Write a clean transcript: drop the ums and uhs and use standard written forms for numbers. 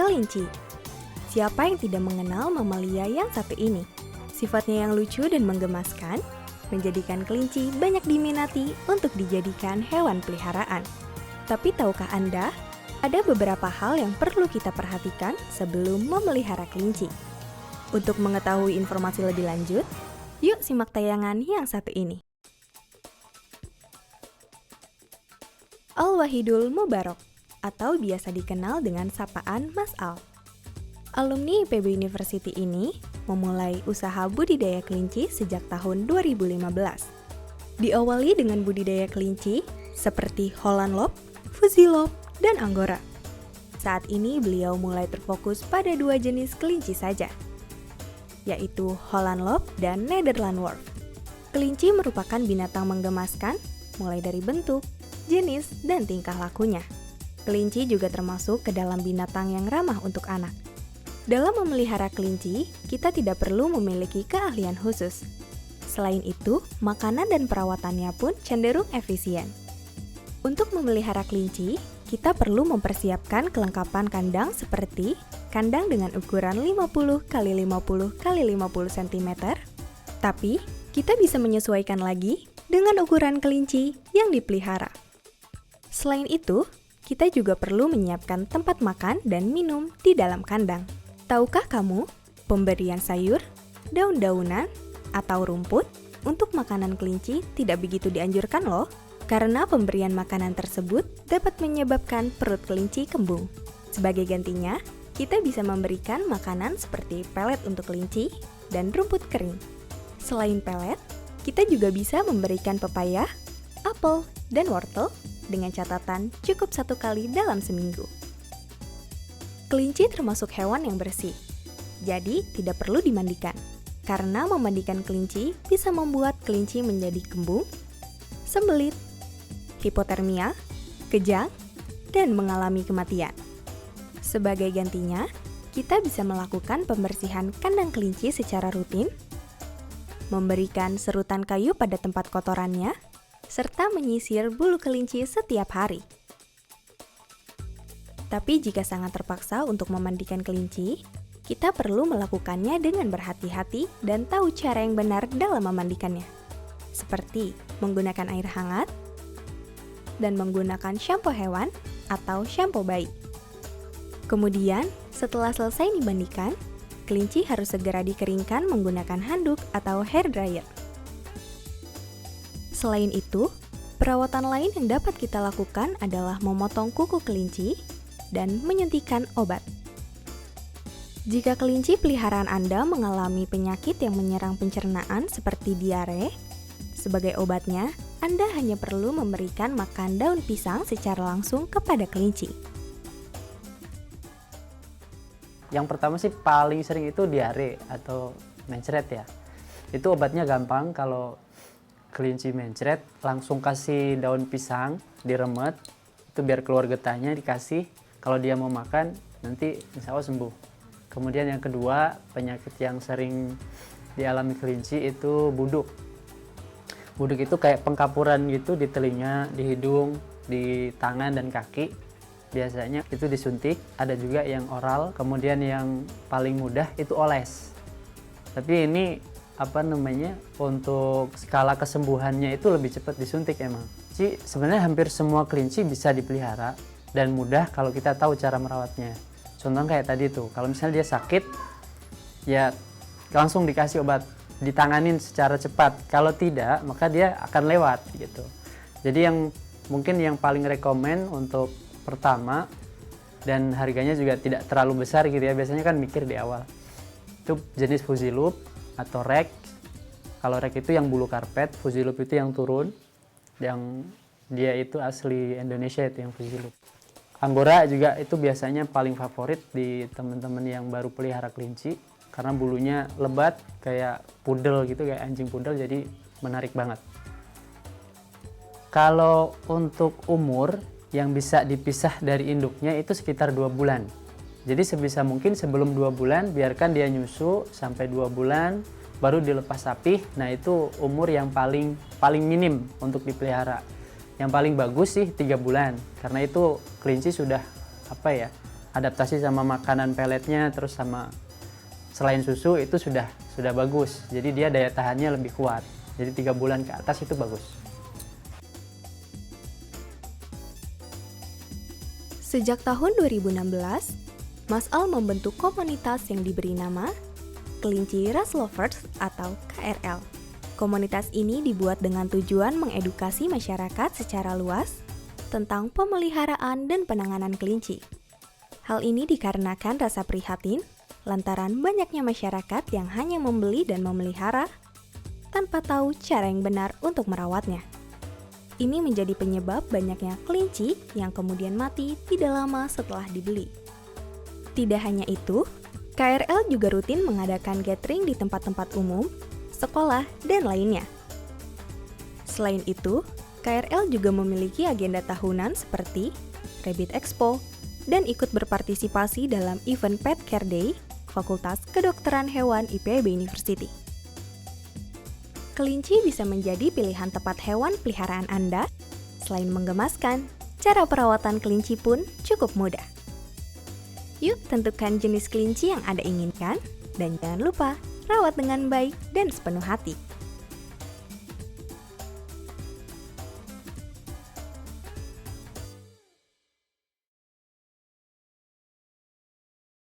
kelinci. Siapa yang tidak mengenal mamalia yang satu ini? Sifatnya yang lucu dan menggemaskan menjadikan kelinci banyak diminati untuk dijadikan hewan peliharaan. Tapi tahukah Anda, ada beberapa hal yang perlu kita perhatikan sebelum memelihara kelinci. Untuk mengetahui informasi lebih lanjut, yuk simak tayangan yang satu ini. Al-Wahidul Mubarok, atau biasa dikenal dengan sapaan Mas Al. Alumni IPB University ini memulai usaha budidaya kelinci sejak tahun 2015. Diawali dengan budidaya kelinci seperti Holland Lop, Fuzzy Lop, dan Angora. Saat ini beliau mulai terfokus pada 2 jenis kelinci saja, yaitu Holland Lop dan Nederland Wolf. Kelinci merupakan binatang menggemaskan mulai dari bentuk, jenis, dan tingkah lakunya. Kelinci juga termasuk ke dalam binatang yang ramah untuk anak. Dalam memelihara kelinci, kita tidak perlu memiliki keahlian khusus. Selain itu, makanan dan perawatannya pun cenderung efisien. Untuk memelihara kelinci, kita perlu mempersiapkan kelengkapan kandang seperti kandang dengan ukuran 50 x 50 x 50 cm, tapi kita bisa menyesuaikan lagi dengan ukuran kelinci yang dipelihara. Selain itu, kita juga perlu menyiapkan tempat makan dan minum di dalam kandang. Tahukah kamu, pemberian sayur, daun-daunan, atau rumput untuk makanan kelinci tidak begitu dianjurkan loh, karena pemberian makanan tersebut dapat menyebabkan perut kelinci kembung. Sebagai gantinya, kita bisa memberikan makanan seperti pelet untuk kelinci dan rumput kering. Selain pelet, kita juga bisa memberikan pepaya, apel, dan wortel dengan catatan cukup 1 kali dalam seminggu. Kelinci termasuk hewan yang bersih, jadi tidak perlu dimandikan. Karena memandikan kelinci bisa membuat kelinci menjadi kembung, sembelit, hipotermia, kejang, dan mengalami kematian. Sebagai gantinya, kita bisa melakukan pembersihan kandang kelinci secara rutin, memberikan serutan kayu pada tempat kotorannya, serta menyisir bulu kelinci setiap hari. Tapi jika sangat terpaksa untuk memandikan kelinci, kita perlu melakukannya dengan berhati-hati dan tahu cara yang benar dalam memandikannya. Seperti menggunakan air hangat dan menggunakan shampoo hewan atau shampoo bayi. Kemudian, setelah selesai dimandikan, kelinci harus segera dikeringkan menggunakan handuk atau hair dryer. Selain itu, perawatan lain yang dapat kita lakukan adalah memotong kuku kelinci dan menyuntikkan obat. Jika kelinci peliharaan Anda mengalami penyakit yang menyerang pencernaan seperti diare, sebagai obatnya, Anda hanya perlu memberikan makan daun pisang secara langsung kepada kelinci. Yang pertama sih paling sering itu diare atau mencret ya. Itu obatnya gampang, kalau kelinci mencret langsung kasih daun pisang, diremet, itu biar keluar getahnya dikasih. Kalau dia mau makan, nanti insya Allah sembuh. Kemudian yang kedua, penyakit yang sering dialami kelinci itu buduk. Buduk itu kayak pengkapuran gitu di telinga, di hidung, di tangan dan kaki. Biasanya itu disuntik, ada juga yang oral. Kemudian yang paling mudah itu oles. Tapi ini untuk skala kesembuhannya itu lebih cepat disuntik emang. Sebenarnya hampir semua kelinci bisa dipelihara dan mudah kalau kita tahu cara merawatnya. Contoh kayak tadi tuh, kalau misalnya dia sakit, ya langsung dikasih obat, ditanganin secara cepat. Kalau tidak, maka dia akan lewat gitu. Jadi mungkin yang paling rekomen untuk pertama, dan harganya juga tidak terlalu besar gitu ya, biasanya kan mikir di awal. Itu jenis Fuzzy Loop atau Rex. Kalau Rex itu yang bulu karpet, Fuzzy Loop itu yang turun, yang dia itu asli Indonesia itu yang Fuzzy Loop. Angora juga itu biasanya paling favorit di teman-teman yang baru pelihara kelinci karena bulunya lebat kayak pudel gitu, kayak anjing pudel, jadi menarik banget. Kalau untuk umur yang bisa dipisah dari induknya itu sekitar 2 bulan. Jadi sebisa mungkin sebelum 2 bulan biarkan dia nyusu sampai 2 bulan baru dilepas rapih. Nah, itu umur yang paling minim untuk dipelihara. Yang paling bagus sih 3 bulan, karena itu kelinci sudah adaptasi sama makanan peletnya, terus sama selain susu itu sudah bagus. Jadi dia daya tahannya lebih kuat. Jadi 3 bulan ke atas itu bagus. Sejak tahun 2016, Mas Al membentuk komunitas yang diberi nama Kelinci Ras Lovers atau KRL. Komunitas ini dibuat dengan tujuan mengedukasi masyarakat secara luas tentang pemeliharaan dan penanganan kelinci. Hal ini dikarenakan rasa prihatin lantaran banyaknya masyarakat yang hanya membeli dan memelihara tanpa tahu cara yang benar untuk merawatnya. Ini menjadi penyebab banyaknya kelinci yang kemudian mati tidak lama setelah dibeli. Tidak hanya itu, KRL juga rutin mengadakan gathering di tempat-tempat umum, sekolah, dan lainnya. Selain itu, KRL juga memiliki agenda tahunan seperti Rabbit Expo dan ikut berpartisipasi dalam event Pet Care Day Fakultas Kedokteran Hewan IPB University. Kelinci bisa menjadi pilihan tepat hewan peliharaan Anda. Selain menggemaskan, cara perawatan kelinci pun cukup mudah. Yuk tentukan jenis kelinci yang Anda inginkan, dan jangan lupa rawat dengan baik dan sepenuh hati.